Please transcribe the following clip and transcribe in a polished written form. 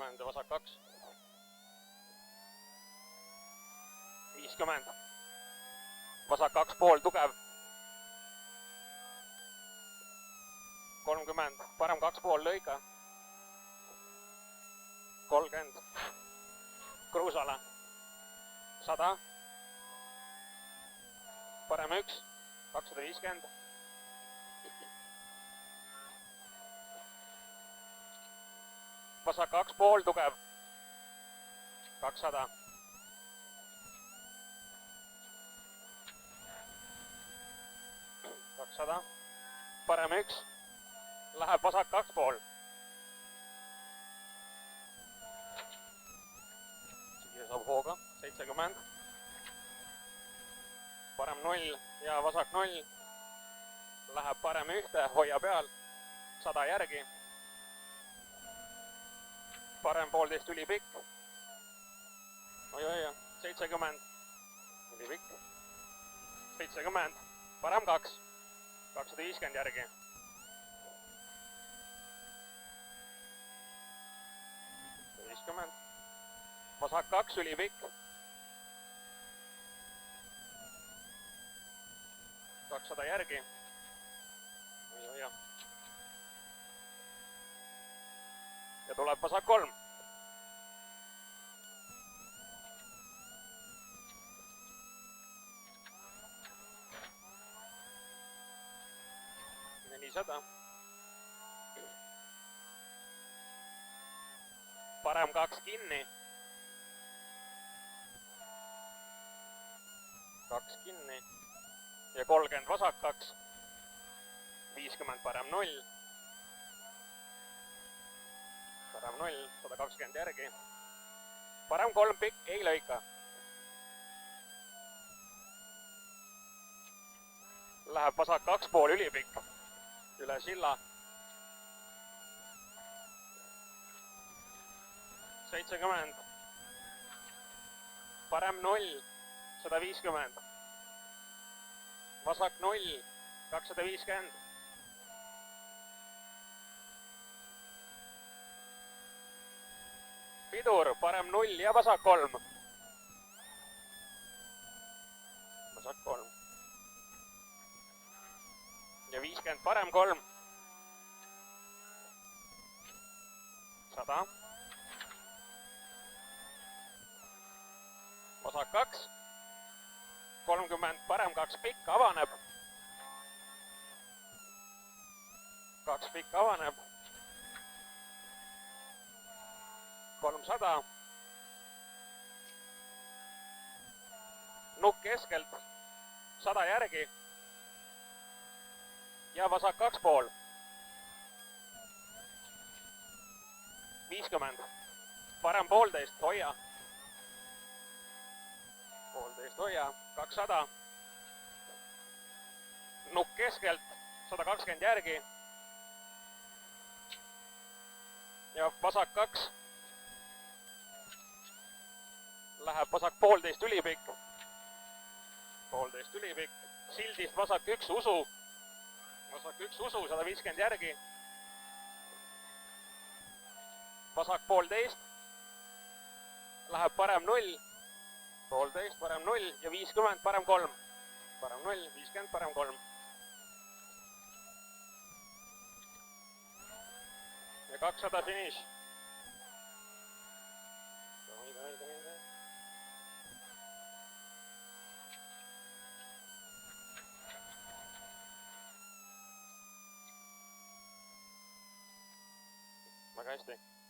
40 ja vasak 2. 50. Vasak 2 pool tugev. 30. Parem 2 pool lõika. 30. Kruusale. 100. Parem 1. 250. Vasak 2 pool tugev. 200. Parem 1. Läheb vasak 2 pool. Siia saab hooga. 70. Parem 0 ja vasak 0. Läheb parem 1, hoia peal. 100 järgi. Parem 1,5 ülipikk. Oi, 70. Ülipikk. 70. Parem 2. 250 järgi. 50. Vasak 2 ülipikk. 200 järgi. Oi. Ja tuleb vasak 3. Parem 2 kinni. 2 kinni. Ja 30 vasak 2. 50 parem 0. Parem 0, 120 järgi. Parem 3 pikk, ei lõika. Läheb vasak 2 pool ülipikk. Üle silla. 70. Parem 0, 150. Vasak 0, 250. Pidur, parem 0 ja vasak 3. Vasak 3. Ja 50, parem 3. 100. Vasak 2. 30, parem 2 pikk avaneb. 2 pikk avaneb. 300. Nukk keskelt. 100 järgi. Ja vasak 2 pool. 50. Parem 1,5, hoia. 1,5 hoia. 200. Nukk keskelt. 120 järgi. Ja vasak 2. Läheb vasak 1,5 ülipikk. 1,5 ülipikk. Sildist vasak 1 usu. Vasak 1 usu, 150 järgi. Vasak 1,5. Läheb parem 0. 1,5, parem 0 ja 50, parem 3. Parem 0, 50, parem 3. Ja 200 finiš. Väga hästi.